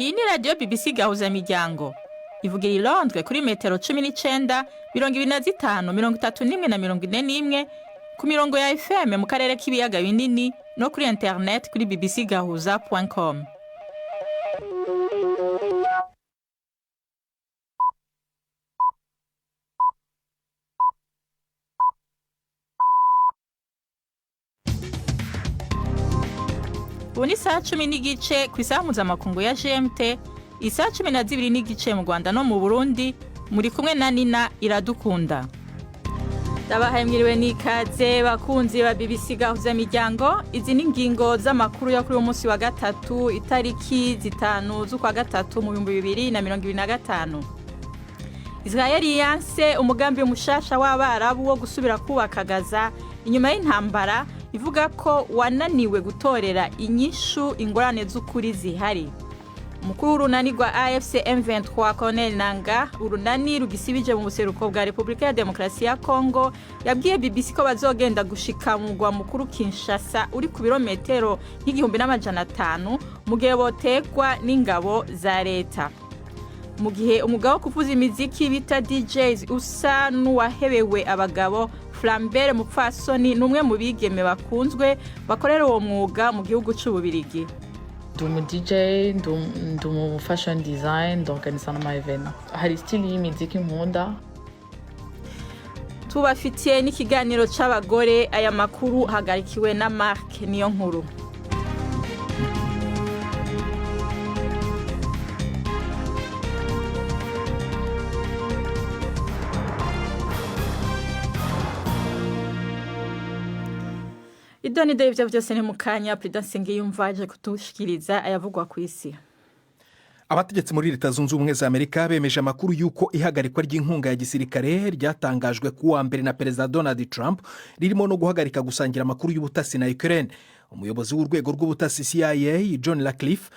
Iyi ni radiyo BBC Gahuzamiryango. Ivugira i Londres kuri metero 19, 25, 31 na 41 ku mirongo ya FM mu karere k'ibiyaga binini no kuri internet kuri bbcgahuza.com. Ubu ni saa 10 n'igice ku isaha mpuzamakungu ya GMT, isaha 12 n'igice mu Rwanda no mu Burundi. Muri kumwe na Nina Iradukunda. Ndabahaye mwiriwe n'ikaze bakunzi ba BBC Gahuzamiryango. Izi ni ngingo z'amakuru yo kuri uyu munsi wa gatatu itariki 5 z'ukwa gatatu mu 2025. Israeli yanse umugambi umushasha w'Abarabu wo gusubira kubaka Gaza inyuma y'intambara, ivuga ko wananiwe gutorera inyishu ingorane z'ukuri zihari. Umukuru w'urunani rwa AFC M23 Colonel Nanga, urunani rugisibije mu buseruko bwa Repubulika ya Demokarasi ya Kongo, yabwiye BBC ko bazogenda gushika mu mugwa mukuru Kinshasa uri ku birometero nk'igihumbi n'amajana 5 mu gihe botegwa n'ingabo za leta. Mu gihe umugabo kuvuza imiziki bita DJs usa n'uwahebewe abagabo, Flambert Mupfasoni numwe mu bigeme bakunzwe bakorera uwo mwuga mu gihugu c'Ububirigi. Ndumu DJ, ndumu fashion design, ndorganiza n'ama-event. Hari stili y'imiziki nkunda. Tubafitiye n'ikiganiro c'abagore, aya makuru hagarikiwe na Mark Niyonkuru. Idoni David byose ni mukanya Prudence Ngiyumva aje kutushikiriza ayavugwa ku isi. Abategetsi muri Leta Zunze Ubumwe za Amerika bemeje amakuru yuko ihagarikwa ry'inkunga ya gisirikare ryatangajwe ku wa mbere na Perezida Donald Trump ririmo no guhagarika gusangira amakuru y'ubutasi na Ukraine. Umuyobozi w'urwego rw'ubutasi CIA John Ratcliffe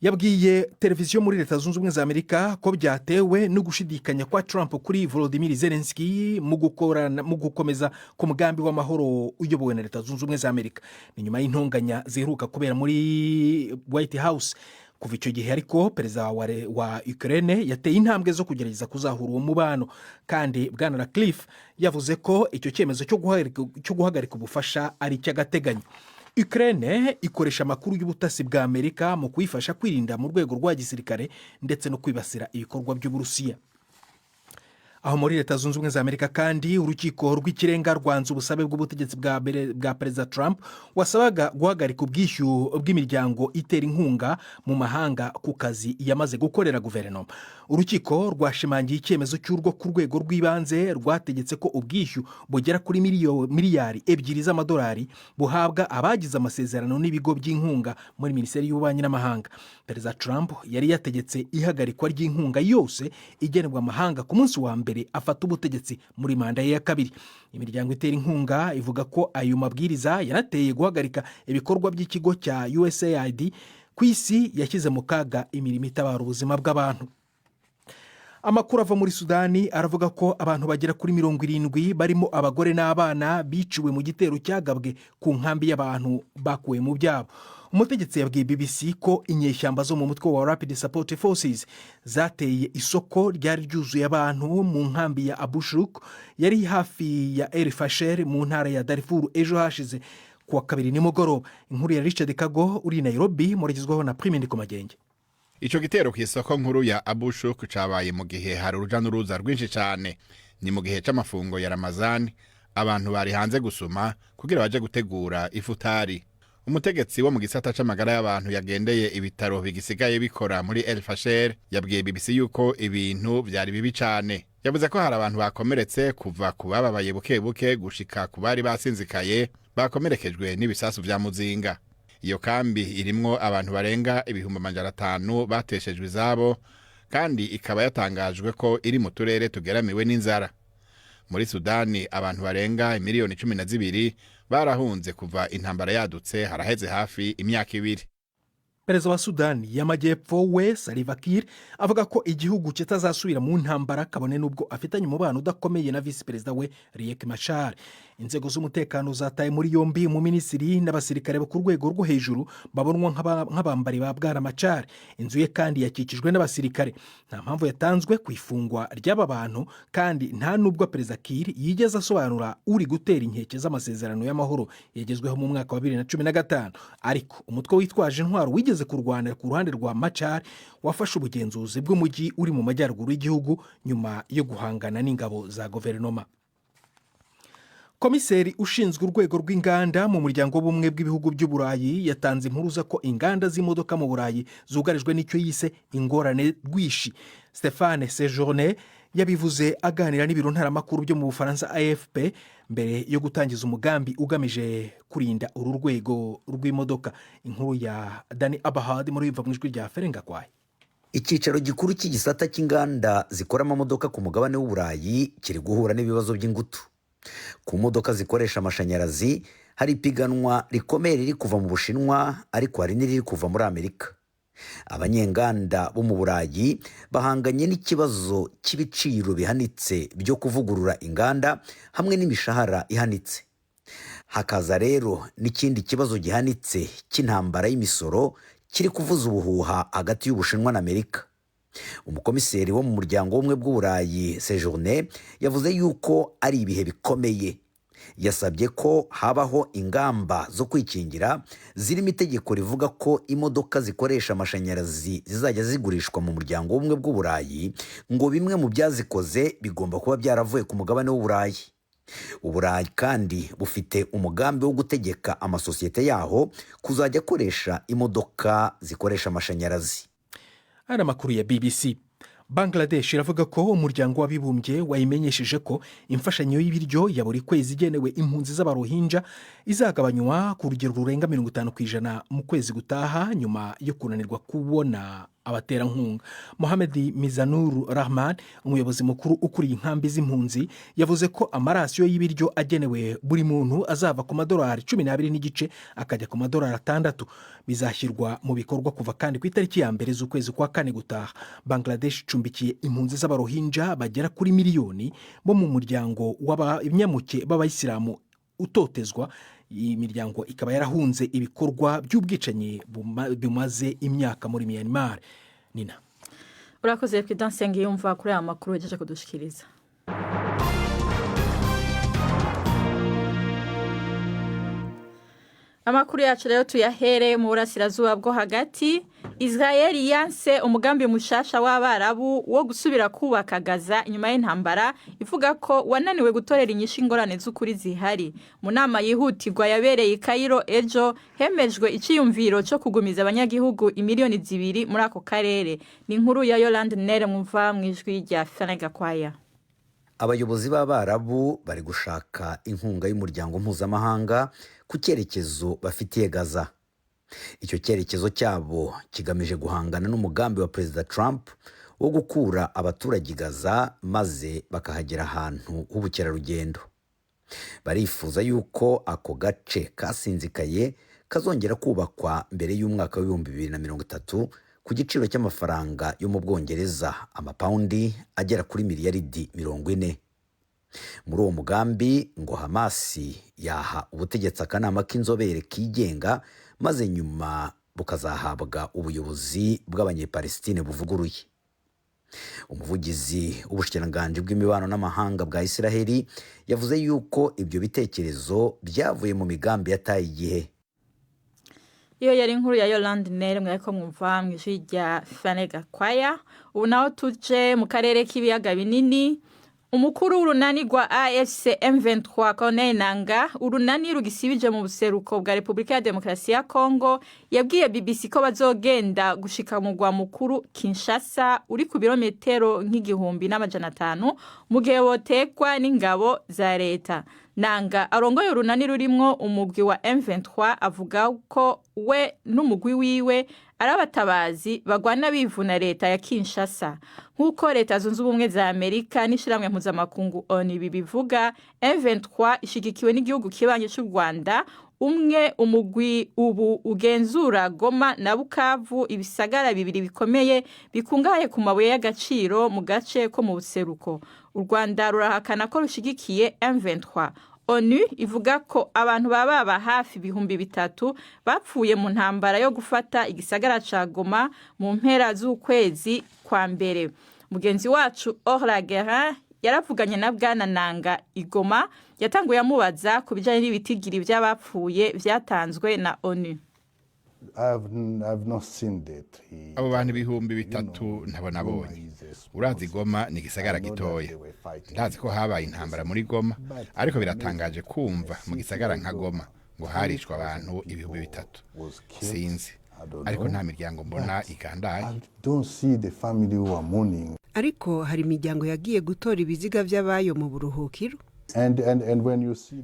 yabwiye televiziyo muri Leta Zunze Ubumwe za Amerika ko byatewe no gushidikanya kwa Trump kuri Volodymyr Zelensky mu gukomeza ku mugambi w'amahoro uyobowe na Leta Zunze Ubumwe za Amerika. Ni nyuma y'intonganya ziheruka kubera muri White House. Kuva icyo gihe ariko perezida wa Ukraine yateye intambwe zo kugerageza kuzahura uwo mubano, kandi Bwana Ratcliffe yavuze ko icyo cyemezo cyo guhagarika ubufasha ari icy'agateganyo. Ukraine ikoresha amakuru y'ubutasi bwa Amerika mu kuyifasha kwirinda mu rwego rwa gisirikare ndetse no kwibasira ibikorwa by'Uburusiya. Aho muri Leta Zunze Ubumwe za Amerika kandi urukiko rw'ikirenga rwanze ubusabe bw'ubutegetsi bwa Perezida Trump wasabaga guhagarika ubwishyu bw'imiryango itera inkunga mu mahanga ku kazi yamaze gukorera guverinoma. Urukiko rwashimangiye icyemezo cy'urwo ku rwego rw'ibanze rwategetse ko ubwishyu bugera kuri miliyari 2 z'amadolari buhabwa abagize amasezerano n'ibigo by'inkunga muri Minisiteri y'Ububanyi n'Amahanga. Perezida Trump yari yategetse ihagarikwa ry'inkunga yose igenerwa amahanga ku munsi wa mbere afata ubutegetsi muri manda ye ya kabiri. Imiryango itera inkunga ivuga ko ayo mabwiriza yanateye guhagarika ibikorwa by'ikigo cya USAID ku isi yashyize mu kaga imirimo itabara ubuzima bw'abantu. Amakuru ava muri Sudani aravuga ko abantu bagera kuri 70 barimo abagore n'abana biciwe mu gitero cyagabwe ku nkambi y'abantu bakuwe mu byabo. Umutegetsi yabwiye BBC ko inyeshyamba zo mu mutwe wa Rapid Support Forces zateye isoko ryari ryuzuye abantu mu nkambi ya Abu Shuk yari hafi ya El Fasher mu ntara ya Darfur ejo hashize kuwa kabiri nimugoroba. Inkuru ya Richard Kago uri Nairobi murigizwaho na Prime Ndikumagenge. Ico gitero ku isoko nkuru ya Abu Shuk cabaye mu gihe hari uruja n'uruza rwinshi cyane. Ni mu gihe c'amafungo ya Ramazani, abantu bari hanze gusuma kugira baje gutegura ifutari. Umutegetsi wo mu gisata c'amagara y'abantu yagendeye ibitaro bigisigaye bikora muri El Fasher yabwiye BBC yuko ibintu byari bibi cyane. Yavuze ko hari abantu bakomeretse kuva ku bababaye buke buke gushika ku bari basinzikaye bakomerekejwe n'ibisasu vya muzinga. Iyo kambi irimwo abantu barenga 500 bateshejwe izabo, kandi ikaba yatangajwe ko iri mu turere tugeramiwe n'inzara. Muri Sudani abantu barenga 12 barahunze kuva intambara yadutse haraheze hafi imyaka 2. Perezida wa Sudani y'Amajyepfo we Salva Kiir avuga ko igihugu kitazasubira mu ntambara kabone nubwo afitanye umubano udakomeye na Vice Perezida we Riek Machar. inzego z'umutekano zataye muri yombi umuminisitiri n'abasirikare bo ku rwego rwo hejuru babonwa nk'abambari ba Bwana Machar. Inzu ye kandi yakikijwe n'abasirikare. Nta mpamvu yatanzwe ku ifungwa ry'aba bantu kandi nta nubwo Perezida Kiir yigeze asobanura uri gutera inkeke z'amasezerano y'amahoro yagezweho mu mwaka wa 2015. Ariko umutwe witwaje intwaro wigeze kurwanira ku ruhande rwa Machar wafashe ubugenzuzi bw'umujyi uri mu majyaruguru y'igihugu nyuma yo guhangana n'ingabo za guverinoma. Komiseri ushinzwe urwego rw'inganda mu muryango w'ubumwe bw'ibihugu by'Uburayi yatanze impuruza ko inganda z'imodoka mu Burayi zugarijwe n'icyo yise ingorane rwishi. Stéphane Séjourné yabivuze aganira n'ibiro ntaramakuru byo mu Bufaransa AFP mbere yo gutangiza umugambi ugamije kurinda uru rwego rw'imodoka. Inkuru ya Dani Abahad muri biva mu ijwi rya Ferenga Kwaye. Icyicaro gikuru cy'igisata cy'inganda zikora amamodoka ku mugabane w'Uburayi kiri guhura n'ibibazo by'ingutu. Ku modoka zikoresha amashanyarazi hari ipiganwa rikomeye riri kuva mu Bushinwa, ariko hari n'iriri kuva muri Amerika. Abanyenganda bo mu Burayi bahanganye n'ikibazo cy'ibiciro bihanitse byo kuvugurura inganda hamwe n'imishahara ihanitse. Hakaza rero n'ikindi kibazo gihanitse cy'intambara y'imisoro kiri kuvuza ubuhuha hagati y'Ubushinwa na Amerika. Umukomiseri wo mu muryango w'ubumwe bw'Uburayi Séjourné yavuze yuko ari ibihe bikomeye. Yasabye ko habaho ingamba zo kwikingira zirimo itegeko rivuga ko imodoka zikoresha amashanyarazi zizajya zigurishwa mu muryango w'ubumwe bw'Uburayi, ngo bimwe mu byazikoze bigomba kuba byaravuye ku mugabane w'Uburayi. Uburayi kandi bufite umugambi wo gutegeka amasosiyete yaho kuzajya akoresha imodoka zikoresha amashanyarazi. Ari amakuru ya BBC. Bangladesh iravuga ko umuryango w'abibumbye wayimenyesheje ko imfashanyo y'ibiryo ya buri kwezi igenewe impunzi z'abarohinja izagabanywa ku rugero rurenga 50% mu kwezi gutaha nyuma yo kunanirwa kubona abaterankunga. Mohamed Mizanur Rahman, umuyobozi mukuru ukuriye inkambi z'impunzi, yavuze ko amarasiyo y'ibiryo agenewe buri muntu azava ku madolari 12 akajya ku madolari 6. Bizashyirwa mu bikorwa kuva kandi ku itariki ya mbere z'ukwezi kwa kane gutaha. Bangladesh icumbikiye impunzi z'abarohinja bagera kuri miliyoni bo mu muryango w'abanyamuke b'abayisilamu utotezwa. Iyi miryango ikaba yarahunze ibikorwa by'ubwicanyi bimaze imyaka muri Myanmar. Nina, urakoze Prudence Ngiyumva kuri aya makuru yaje kudushikiriza. Amakuru yacu rero tuyahere mu burasirazuba bwo hagati. Israel yanse umugambi mushasha w'Abarabu wo gusubira kubaka Gaza inyuma y'intambara, ivuga ko wananiwe gutorera inyishu ingorane z'ukuri zihari. Mu nama yihutirwa yabereye i Cairo ejo, hemejwe iciyumviro cyo kugumiza abanyagihugu imiliyoni 2 muri ako karere. Ni inkuru ya Yolande Nere mwumva mu ijwi rya Ferenga Kwaya. Abayobozi b'Abarabu bari gushaka inkunga y'umuryango mpuzamahanga ku cyerekezo bafitiye Gaza. Icyo cyerekezo cyabo kigamije guhangana n'umugambi wa Perezida Trump wo gukura abaturage Gaza maze bakahagera ahantu h'ubukerarugendo. Barifuza yuko ako gace kasinzikaye kazongera kubakwa mbere y'umwaka wa 2030 ku giciro cy'amafaranga yo mu Bwongereza amapaundi agera kuri miliyaridi 40. Muri uwo mugambi ngo Hamasi yaha ubutegetsi akanama k'inzobere kigenga maze nyuma bukazahabwa ubuyobozi bw'abanyepalestine buvuguruye. Umuvugizi w'ubushikiranganji bw'imibano n'amahanga bwa Isiraheli yavuze yuko ibyo bitekerezo byavuye mu migambi yataye igihe. Iyo yari inkuru ya Yolande Nere mwako mwumva mu ijwi rya Ferenga Kwaya. Ubu naho tuje mu karere k'ibiyaga binini. Umukuru w'urunani rwa AFC M23 Corneille Nangaa, urunani rugisibije mu buseruko bwa Repubulika ya Demokarasi ya Kongo, yabwiye BBC ko bazogenda gushika mu mugwa mukuru Kinshasa uri ku birometero nk'igihumbi n'amajana 5 mu gihe botekwa n'ingabo za leta. Nangaa arongoye urunani rurimwo umugwi wa M23 avuga ko we n'umugwi wiwe ari abatabazi bagwana bivuna leta ya Kinshasa. Nk'uko leta zunze ubumwe za Amerika n'ishiramwe mpuzamakungu ONU bibivuga, M23 ishigikiwe n'igihugu kibanye cy'u Rwanda, umwe umugwi ubu ugenzura Goma na Bukavu, ibisagara bibiri bikomeye bikungahaye ku mabuye y'agaciro mu gace ko mu buseruko. U Rwanda rurahakana ko rushigikiye M23. ONU ivuga ko abantu baba hafi 3,000 bapfuye mu ntambara yo gufata igisagara ca Goma mu mpera z'ukwezi kwa mbere. Mugenzi wacu Orla Guerin yaravuganye na Bwana Nanga Igoma yatanguye amubaza ku bijanye n'ibitigiri by'abapfuye vyatanzwe na ONU. Abo bantu 3,000 ntabona bonye. Urazi Goma ni igisagara gitoya. Ndazi ko habaye intambara muri Goma, ariko biratangaje kumva mu gisagara nka Goma ngo harishwa abantu 3,000. Sinzi. Ariko nta miryango mbona igandaye. Ariko hari imiryango yagiye gutora ibiziga by'abayo mu buruhukiro.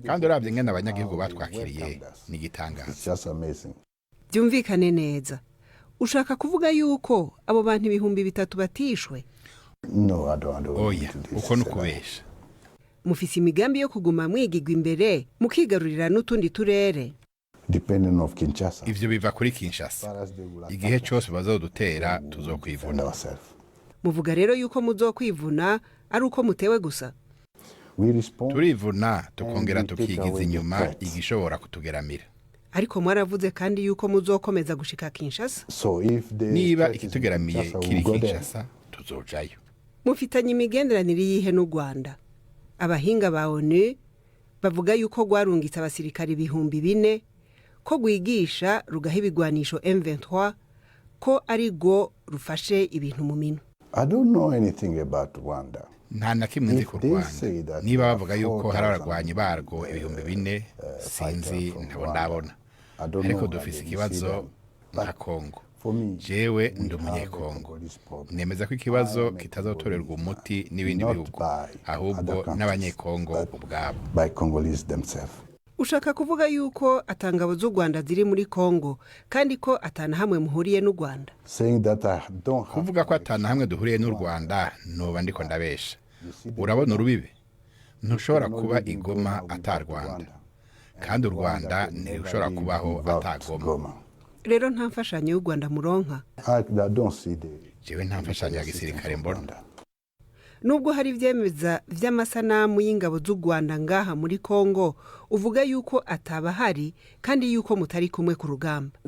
Kandi uravye ngene abanyagihugu batwakiriye ni gitangaza. Byumvikane neza. Ushaka kuvuga yuko abo bantu 3,000 batishwe? Oya, uko nukubesha. Mufise imigambi yo kuguma mwigigwa imbere mukigarurira n'utundi turere? Ivyo biva kuri Kinshasa. Igihe cyose bazodutera tuzokwivuna. Muvuga rero yuko muzokwivuna ari uko mutewe gusa? Turivuna tukongera tukigiza inyuma igishobora kutugeramira. Ariko mwaravuze kandi yuko muzokomeza gushika Kinshasa? Niba ikitugeramiye kiri Kinshasa tuzojayo. Mufitanye imigenderanire yihe n'u Rwanda? Abahinga ba ONU bavuga yuko rwarungitse abasirikari 4,000 ko gwigisha rugaha ibigwanisho M23 ko ari go rufashe ibintu mu mino. Nta na kimwe nzi ku Rwanda. Niba bavuga yuko hari abarwanyi barwo 4,000 sinzi ndabona. Ariko dufise ikibazo nka Kongo. Jewe ndi umunyekongo. Nemeza ko ikibazo kitazotorerwa umuti n'ibindi bihugu, ahubwo n'abanyekongo ubwabo. Ushaka kuvuga yuko atangabo z'u Rwanda ziri muri Kongo kandi ko atana hamwe muhuriye n'u Rwanda? Kuvuga ko atana hamwe duhuriye n'u Rwanda noba ndiko ndabesha. Urabona urubibe? Ntushobora kuba Igoma ata Rwanda. Kandi u Rwanda ntirushobora kubaho atagoma. Rero nta mfashanyo y'u Rwanda muronka? Jewe nta mfashanyo ya gisirikare mbona. Nubwo hari ivyemeza vy'amasanamu y'ingabo z'u Rwanda ngaha muri Kongo, uvuga yuko atabahari kandi yuko mutari kumwe ku rugamba.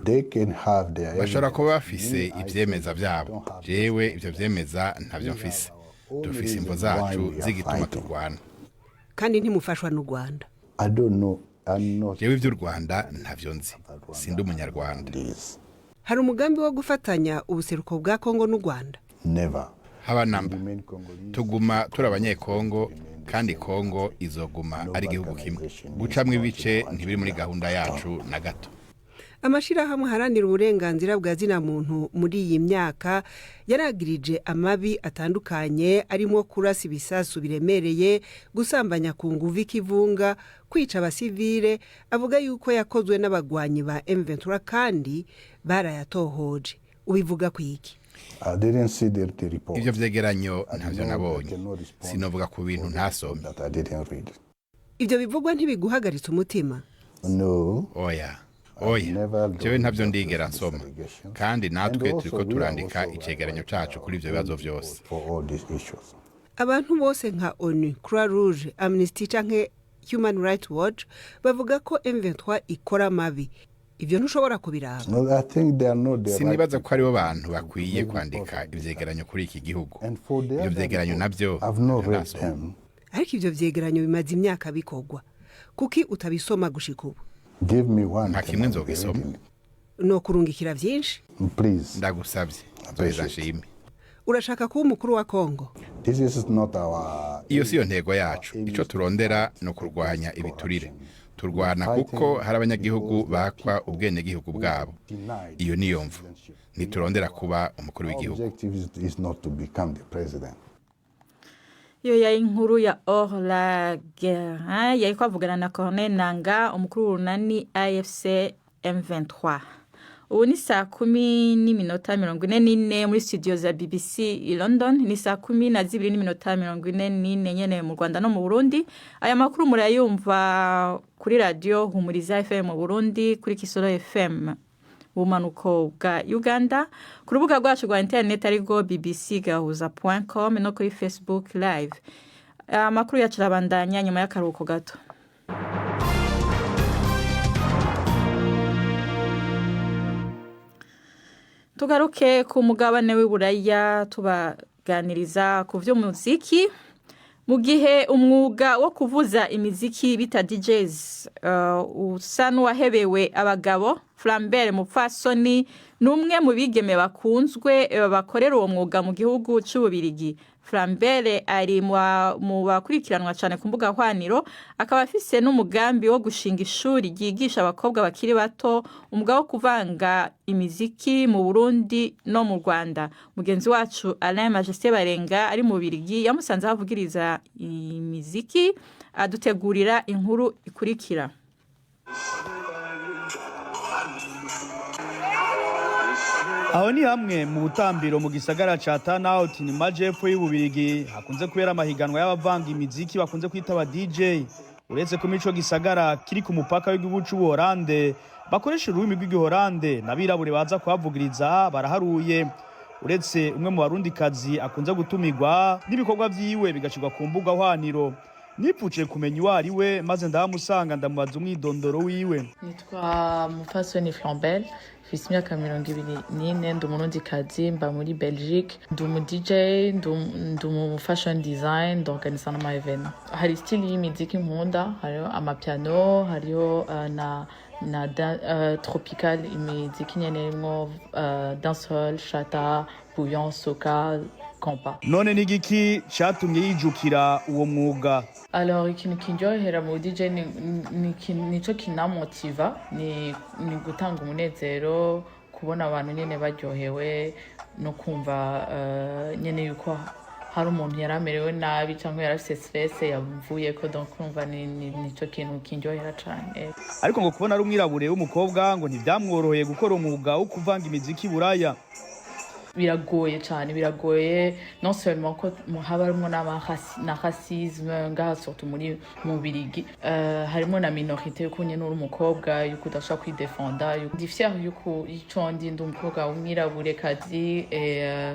Bashobora kuba bafise ivyemeza vyabo. Jewe ivyo vyemeza ntavyo mfise. Dufise imvo zacu zigituma turwana. Kandi ntimufashwa n'u Rwanda? Jewe ivy'u Rwanda ntavyo nzi. Sindi umunyarwanda. Hari umugambi wo gufatanya ubuseruko bwa Kongo n'u Rwanda? Haba namba. Tuguma turi abanyekongo kandi Kongo izoguma ari igihugu kimwe. Gucamwe ibice ntibiri muri gahunda yacu na gato. Amashirahamwe haranira uburenganzira bwa zina muntu muri iyi myaka yaragirije amabi atandukanye arimo kurasa ibisasu biremereye, gusambanya ku nguvu ikivunga, kwica abasivile, avuga yuko yakozwe n'abagwanyi ba M23 kandi barayatohoje. Ubivuga kwiki? Ivyo vyegeranyo ntavyo nabonye. Sinovuga ku bintu ntasomye. Ivyo bivugwa ntibiguhagaritse umutima? Oya. Jewe ntavyo ndigera nsoma. Kandi natwe turiko turandika icegeranyo cacu kuri ivyo bibazo vyose. Abantu bose nka ONU, Croix Rouge, Amnesty canke Human Rights Watch bavuga ko M23 ikora amabi. Ivyo ntushobora kubiraba? Sinibaza ko aribo bantu bakwiye kwandika ivyegeranyo kuri iki gihugu. Ivyo vyegeranyo navyo ntarasoma. Ariko ivyo vyegeranyo bimaze imyaka bikorwa. Kuki utabisoma gushika ubu? Nta kimwe nzogisoma. No kurungikira vyinshi? Ndagusavye. Nzoheza nshime. Urashaka kuba umukuru wa Kongo? Iyo siyo ntego yacu. Ico turondera no kurwanya ibiturire. Turwana kuko hari abanyagihugu bakwa ubwenegihugu bwabo. Iyo niyo mvu. Ntiturondera kuba umukuru w'igihugu. Iyo yari inkuru ya Orla Guerin yariko avugana na Corneille Nanga, umukuru w'urunani AFC M23. Ubu ni 10:44 muri studio za BBC i London, ni 10:44 nyene mu Rwanda no mu Burundi. Aya makuru murayumva kuri radio Humuriza FM mu Burundi, kuri Kisoro FM bumanuko bwa Uganda, ku rubuga rwacu rwa internet arigo bbcgahuza.com no kuri Facebook live. Amakuru yacu arabandanya nyuma y'akaruhuko gato. tugaruke ku mugabane w'iburaya tubaganiriza ku vy'umuziki. Mu gihe umwuga wo kuvuza imiziki bita DJs usa n'uwahebewe abagabo, Flambert Mupfasoni n'umwe mu bigeme bakunzwe bakorera uwo mwuga mu gihugu c'Ububirigi. Flambert ari mu bakurikiranwa cyane ku mbuga hwaniro, akaba afise n'umugambi wo gushinga ishuri ryigisha abakobwa bakiri bato umwuga wo kuvanga imiziki mu Burundi no mu Rwanda. Mugenzi wacu Alain Majesté Barenga ari mu Bubirigi yamusanze havugiriza imiziki, adutegurira inkuru ikurikira. Aho ni hamwe mu butambiro mu gisagara ca Tannhout ni majepfo y'Ububirigi hakunze kubera amahiganwa y'abavanga imiziki bakunze kwita aba DJ. Uretse ko mico gisagara kiri ku mupaka w'igihugu c'Ubuholande bakoresha ururimi rw'Igihorande n'abirabure baza kuhavugiriza baraharuye. Uretse umwe mu barundikazi akunze gutumirwa n'ibikorwa vyiwe bigashirwa ku mbuga hwaniro. Nipfuciye kumenya uwo ari we maze ndamusanga ndamubaza umwidondoro wiwe. Nitwa Mupfasoni Flambert, mfise imyaka 24, ndi umurundikazi mba muri Belgique, ndi umu DJ, ndi umu fashion design, ndorganiza n'ama events. Hari style y'imiziki nkunda, hariho amapiano, hariho na tropical imiziki nyene irimwo dancehall, chata, bouillon, soca, kompa. None ni igiki catumye yijukira uwo mwuga? Alors ikintu kinjohera mu DJ nico kinamotiva, ni gutanga umunezero, kubona abantu nyene baryohewe no kumva nyene yuko hari umuntu yaramerewe nabi cyangwa yarafise stress yavuyeko, donc kumva nico kintu kinjohera cyane. Ariko ngo kubona ari umwirabure w'umukobwa ngo ntivyamworoheye gukora umwuga wo kuvanga imiziki buraya. Biragoye cyane, biragoye non seulement ko haba harimo na racisme ngaha surtout muri mu Birigi, harimo na minorité yuko nyene uri umukobwa yuko udashobora kwidefenda, ndi fier yuko ico ndi umukobwa w'umwirabure kazi,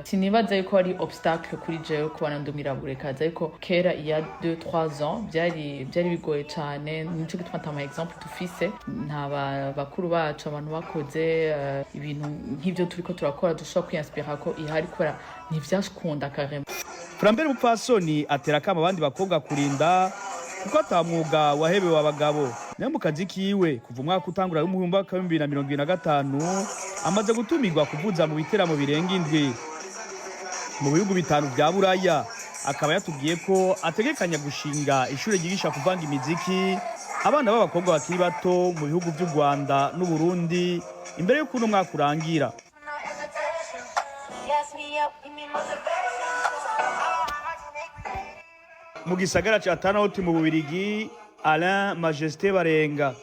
sinibaza yuko ari obstacle kuri jewe kubona ndi umwirabure kazi, ariko kera il y a 2-3 ans byari bigoye cyane. Nico gituma tama exemple tufise nta bakuru bacu abantu bakoze ibintu nk'ivyo turiko turakora dushobora kwinspira ko ihari kora ntivyashkunda karema. Flambert Mupfasoni atera kama abandi bakobwa kurinda kuko atamwuga wahebewe abagabo. Nayo mu kazi kiwe kuva umwaka utangura mu 2025 amaze gutumirwa kuvuza mu biteramo birenga 7 mu bihugu bitanu bya Buraya. Akaba yatubwiye ko ategekanya gushinga ishuri ryigisha kuvanga imiziki abana b'abakobwa bakiri bato mu bihugu by'u Rwanda n'u Burundi imbere y'uko uno mwaka urangira. Mu gisagara ca Tannhout mu Bubirigi, Alain Majesté Barenga.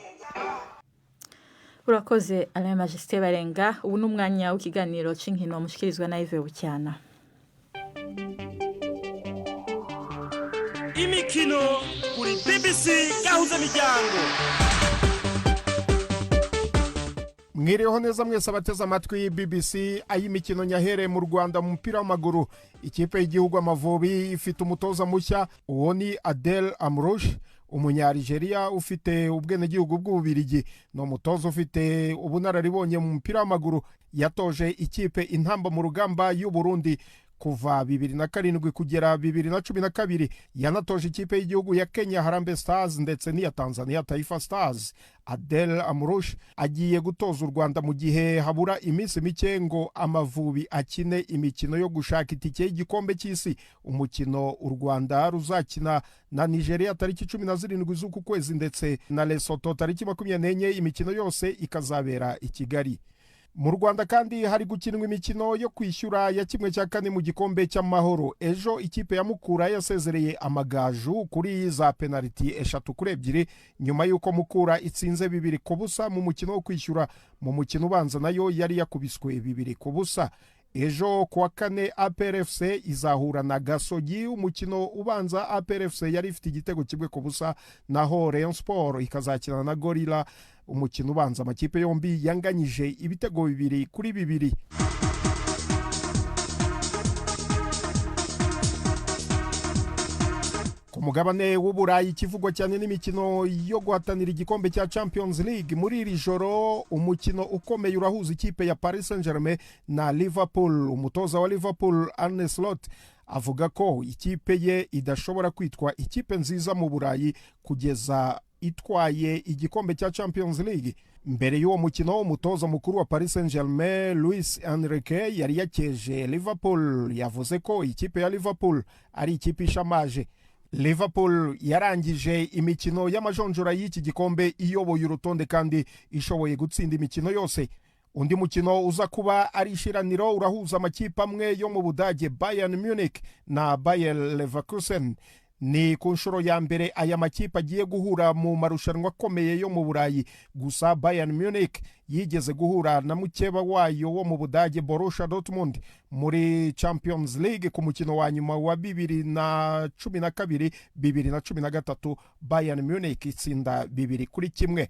Urakoze Alain Majesté Barenga. Ubu n'umwanya w'ikiganiro c'inkino mushikirizwa na Yves Bucyana. Imikino kuri BBC gahuza miryango. Mwiriho neza mwese abateze amatwi BBC ay'imikino nyahere mu Rwanda mu mupira w'amaguru. Ikipe y'igihugu Amavubi ifite umutoza mushya, uwo ni Adel Amrouche, umunya-Algeria ufite ubwenegihugu bw'Ububirigi. No mutoza ufite ubunararibonye mu mupira w'amaguru, yatoje ikipe intamba mu rugamba y'u Burundi kuva 2007 kugera 2012. Yanatoje ikipe y'igihugu ya Kenya Harambee Stars ndetse n'iya Tanzania Taifa Stars. Adel Amrouche agiye gutoza u Rwanda mu gihe habura iminsi mike ngo Amavubi akine imikino yo gushaka itike y'igikombe cy'isi, umukino u Rwanda ruzakina na Nigeria tariki 17 z'uku kwezi ndetse na Lesotho tariki 24. Imikino yose ikazabera i Kigali. Mu Rwanda kandi hari gukinwa imikino yo kwishyura ya 1/4 mu gikombe cy'amahoro. Ejo ikipe ya Mukura yasezereye Amagaju kuri za penalty 3-2 nyuma yuko Mukura itsinze 2-0 mu mukino wo kwishyura. Mu mukino ubanza nayo yari yakubiswe 2-0. Ejo kuwa 4 APRFC izahura na Gasogi. Umukino ubanza APRFC yari ifite igitego 1-0, naho Rayon Sport ikazakina na Gorilla. Umukino ubanza amakipe yombi yanganyije ibitego 2-2. Ku ku mugabane w'uburayi ikivugwa cyane n'imikino yo guhatanira igikombe cya Champions League. Muri iri joro umukino ukomeye urahuza ikipe ya Paris Saint-Germain na Liverpool. Umutoza wa Liverpool Arne Slot avuga ko ikipe ye idashobora kwitwa ikipe nziza mu burayi kugeza itwaye igikombe cya Champions League. Mbere y'uwo mukino umutoza mukuru wa Paris Saint-Germain Luis Enrique yari yakeje Liverpool. Yavuze ko ikipe ya Liverpool ari ikipe ishamaje. Liverpool yarangije imikino y'amajonjora y'iki gikombe iyoboye urutonde kandi ishoboye gutsinda imikino yose. Undi mukino uza kuba ari ishiraniro urahuza amakipe amwe yo mu Budage Bayern Munich na Bayer Leverkusen. Ni ku nshuro ya mbere aya makipe agiye guhura mu marushanwa akomeye yo mu Burayi. Gusa Bayern Munich yigeze guhura na mukeba wayo wo mu Budage Borussia Dortmund muri Champions League ku mukino wa nyuma wa 2012 2013. Bayern Munich itsinda 2-1.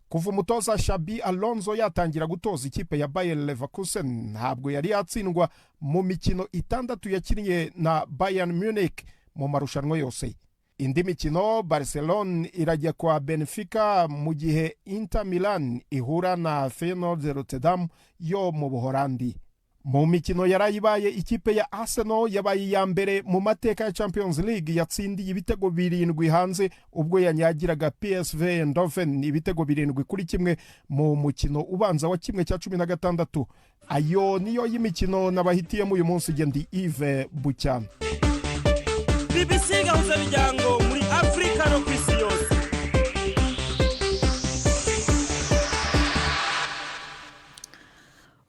Kuva umutoza Xabi Alonso yatangira gutoza ikipe ya Bayer Leverkusen ntabwo yari yatsindwa mu mikino 6 yakiniye na Bayern Munich mu marushanwa yose. Indi mikino Barcelona irajya kwa Benfica mu gihe Inter Milan ihura na Feyenoord Rotterdam yo mu Buholandi. Mu mikino yarayibaye ikipe ya Arsenal yabaye ya mbere mu mateka ya Champions League yatsindiye ibitego 7 hanze ubwo yanyagiraga PSV Eindhoven ibitego 7-1 mu mukino ubanza wa kimwe cya 16. Ayo niyo y'imikino nabahitiyemo uyu munsi gendi Yves Bucyana. BBC gahuza miryango muri Afrika no kwisi yose.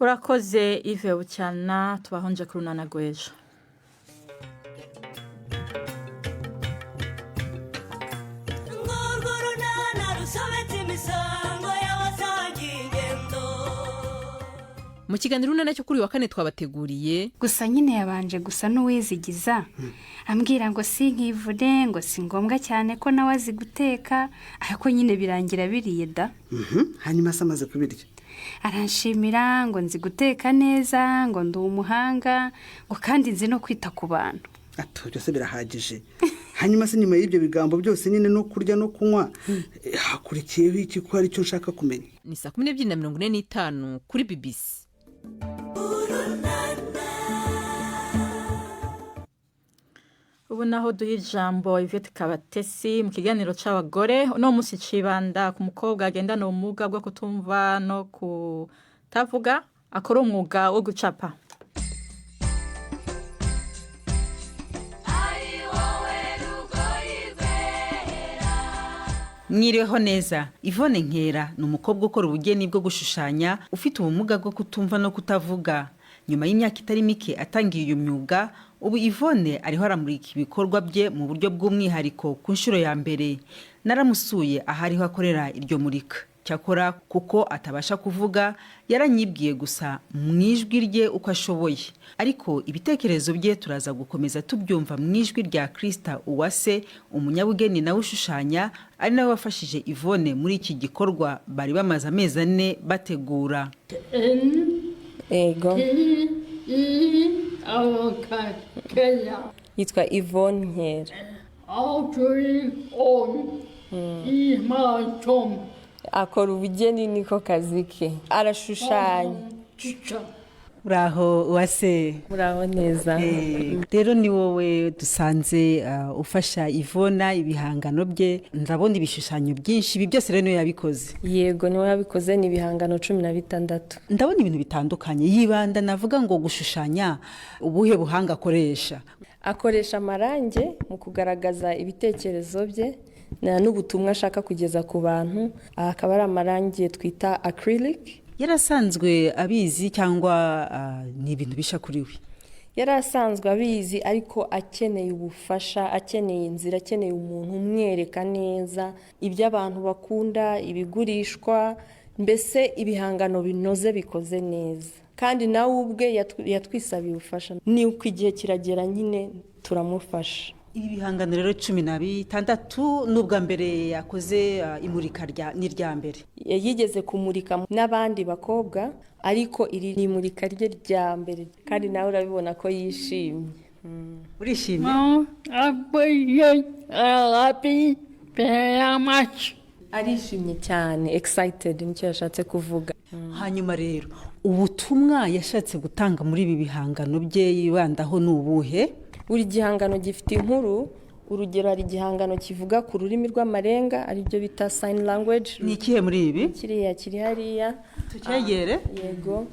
Urakoze Yves Bucyana, tubahonje kuri Runana Rw'ejo. Mu kiganiro runana cyo kuri wa kane twabateguriye gusa nyine yabanje gusa n'uwizigiza ambwira ngo sinkivune ngo si ngombwa cyane ko nawe azi guteka ariko nyine birangira biriye da. Hanyuma se amaze kubirya aranshimira ngo nzi guteka neza ngo ndi umuhanga ngo kandi nzi no kwita ku bantu. Ato byose birahagije. Hanyuma se nyuma y'ibyo bigambo byose nyine no kurya no kunywa hakurikiyeho iki ko ari cyo nshaka kumenya. Ni 12:45 kuri BBC. Ubu naho duha ijambo Yvette Kabatesi mu kiganiro c'abagore. Uno munsi cibanda ku mukobwa agendana ubumuga bwo kutumva no kutavuga akora umwuga wo gucapa. Mwiriweho neza. Yvonne Nkera ni umukobwa ukora ubugeni bwo gushushanya ufite ubumuga bwo kutumva no kutavuga. Nyuma y'imyaka itari mike atangiye uyu myuga, ubu Yvonne ariho aramurika ibikorwa bye mu buryo bw'umwihariko ku nshuro ya mbere. Naramusuye ahariho akorera iryo murika. Cyakora kuko atabasha kuvuga yaranyibwiye gusa mu ijwi rye uko ashoboye. Ariko ibitekerezo bye turaza gukomeza tubyumva mu ijwi rya Krista Uwase, umunyabugeni nawe ushushanya, ari nawe wafashije Yvonne muri iki gikorwa bari bamaze amezi 4 bategura. Ego. Yitwa Yvonne Nkera. Akora ubugeni niko kazi ke. Arashushanya. Uraho Uwase. Muraho neza. Rero ni wowe dusanze ufasha Yvonne ibihangano bye. Ndabona ibishushanyo byinshi, ibi byose rero yabikoze. Yego niwe yabikoze, ni ibihangano 16. Ndabona ibintu bitandukanye. Yibanda navuga ngo gushushanya ubuhe buhanga akoresha. Akoresha amarange mu kugaragaza ibitekerezo bye n'ubutumwa ashaka kugeza ku bantu. Akaba ari amarange twita acrylic. Yarasanzwe abizi cyangwa ni ibintu bisha kuri we? Yarasanzwe abizi ariko akeneye ubufasha, akeneye inzira, akeneye umuntu umwereka neza ibyo abantu bakunda, ibigurishwa, mbese ibihangano binoze bikoze neza. Kandi nawe ubwe yatwisabiye ubufasha. Ni uko igihe kiragera nyine turamufasha. Ibi bihangano rero 16 n'ubwa mbere yakoze imurika n'irya mbere. Yigeze kumurika n'abandi bakobwa ariko iri ni imurika rye rya mbere kandi nawe urabibona ko yishimye. urishimye arishimye cyane excited nicyo yashatse kuvuga. hanyuma rero ubutumwa yashatse gutanga muri ibi bihangano bye yibandaho ni ubuhe? buri gihangano gifite inkuru. urugero hari igihangano kivuga ku rurimi rw'amarenga aribyo bita sign language. ni ikihe muri ibi? kiriya kiri hariya tucyegere. yego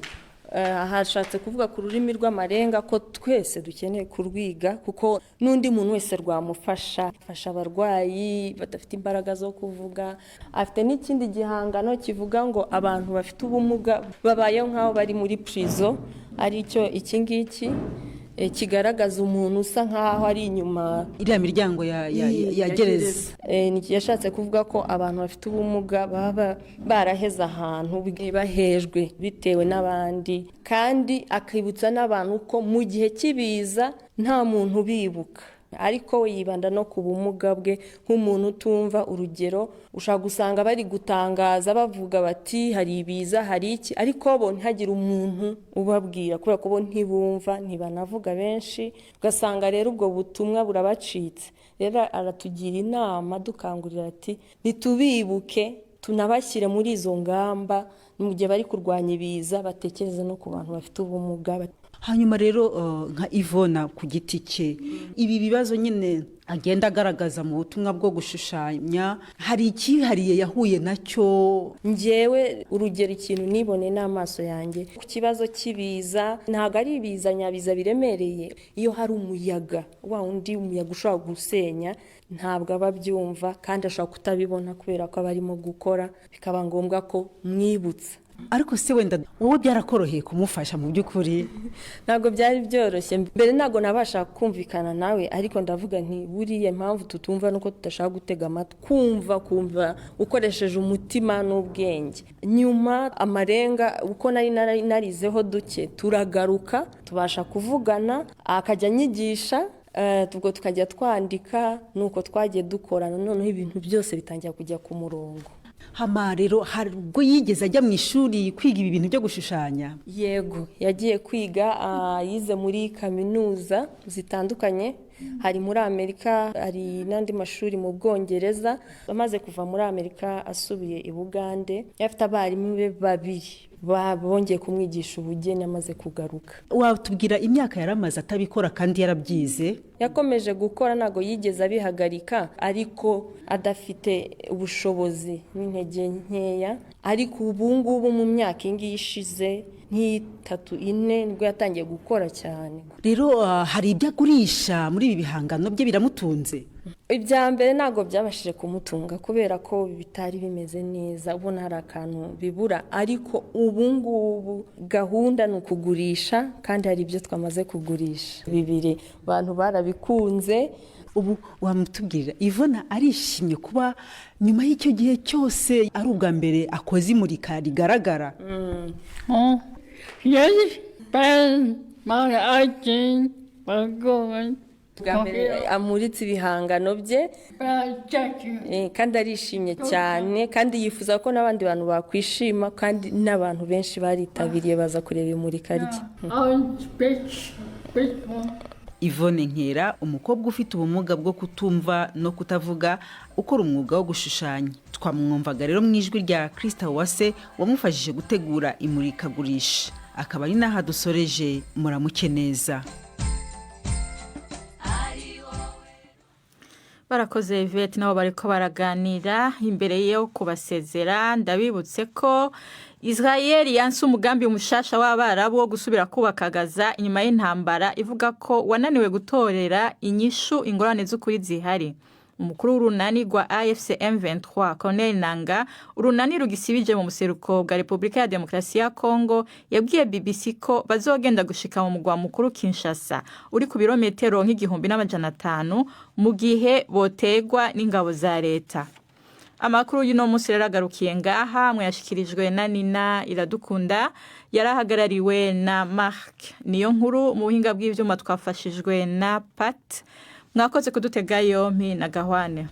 hashatse kuvuga ku rurimi rw'amarenga ko twese dukeneye kurwiga kuko n'undi muntu wese rwamufasha. afasha abarwayi badafite imbaraga zo kuvuga. afite n'ikindi gihangano kivuga ngo abantu bafite ubumuga babayeho nk'aho bari muri prison, aricyo iki ngiki kigaragaza umuntu usa nk'aho ari inyuma iriya miryango ya gereza. yashatse kuvuga ko abantu bafite ubumuga baba baraheze ahantu bahejwe bitewe n'abandi, kandi akibutsa n'abantu ko mu gihe cy'ibiza nta muntu ubibuka, ariko we yibanda no ku bumuga bwe nk'umuntu utumva. urugero ushaka gusanga bari gutangaza bavuga bati hari ibiza hari iki, ariko bo ntihagire umuntu ubabwira kubera ko bo ntibumva ntibanavuga benshi, ugasanga rero ubwo butumwa burabacitse. rero aratugira inama dukangurira ati ntitubibuke tunabashyire muri izo ngamba mu gihe bari kurwanya ibiza, batekereze no ku bantu bafite ubumuga. hanyuma rero nka Ivona ku giti cye ibi bibazo nyine agenda agaragaza mu butumwa bwo gushushanya, hari ikihariye yahuye nacyo? njyewe urugero ikintu nibone n'amaso yanjye ku kibazo cy'ibiza, ntabwo ari ibiza nyabiza biremereye. iyo hari umuyaga wa undi umuyaga ushobora gusenya ntabwo aba abyumva kandi ashobora kutabibona kubera ko aba arimo gukora, bikaba ngombwa ko mwibutsa. ariko se wenda wowe byarakoroheye kumufasha mu by'ukuri? ntabwo byari byoroshye mbere, ntabwo nabasha kumvikana nawe, ariko ndavuga nti buriya impamvu tutumva nuko tudashaka gutega amatwi, kumva ukoresheje umutima n'ubwenge. nyuma amarenga uko nari narizeho duke turagaruka tubasha kuvugana, akajya anyigisha, ubwo tukajya twandika, nuko twagiye dukorana, noneho ibintu byose bitangira kujya ku murongo. hama rero hari ubwo yigeze ajya mu ishuri kwiga ibi bintu byo gushushanya? yego yagiye kwiga, yize muri kaminuza zitandukanye, hari muri Amerika, hari n'andi mashuri mu Bwongereza. amaze kuva muri Amerika asubiye i Bugande, afite abarimu be babiri bongeye kumwigisha ubugeni amaze kugaruka. watubwira imyaka yaramaze atabikora kandi yarabyize? yakomeje gukora, ntabwo yigeze abihagarika, ariko adafite ubushobozi n'intege nkeya. ariko ubu ngubu mu myaka ingiyi ishize nk'itatu ine nibwo yatangiye gukora cyane. rero hari ibyo agurisha muri ibi bihangano bye biramutunze? ibya mbere ntabwo byabashije kumutunga kubera ko bitari bimeze neza, ubona hari akantu bibura, ariko ubu ngubu gahunda ni ukugurisha, kandi hari ibyo twamaze kugurisha bibiri, abantu barabikunze. ubu wamutubwirira Ivona arishimye kuba nyuma y'icyo gihe cyose ari ubwa mbere akoze imurika rigaragara? bwa mbere amuritse ibihangano bye, kandi arishimye cyane, kandi yifuza ko n'abandi bantu bakwishima, kandi n'abantu benshi baritabiriye baza kureba imurika rye. Yvonne Nkera, umukobwa ufite ubumuga bwo kutumva no kutavuga, ukora umwuga wo gushushanya. Twamwumvaga rero mu ijwi rya Krista Uwase wamufashije gutegura imurikagurisha. Akaba ari naha dusoreje. Muramuke neza. Barakoze Yvette nabo bariko baraganira. Imbere yo kubasezera ndabibutse ko Israel yanse umugambi umushasha w'Abarabu wo gusubira kubaka Gaza inyuma y'intambara, ivuga ko wananiwe gutorera inyishu ingorane z'ukuri zihari. Umukuru w'urunani rwa AFC M23 Colonel Nanga, urunani rugisibije mu museruko bwa Republika ya Demokarasi ya Kongo, yabwiye BBC ko bazogenda gushika mu mugwa mukuru Kinshasa uri ku birometero nk'igihumbi mu gihe botegwa n'ingabo za leta. Amakuru y'uno munsi yaragarukiye ngaha, mwashikirijwe na Nina Iradukunda, yarahagarariwe na Mark Niyonkuru, mu buhinga bw'ivyuma twafashijwe na Pat. Mwakoze kudutega yompi na Gahwane.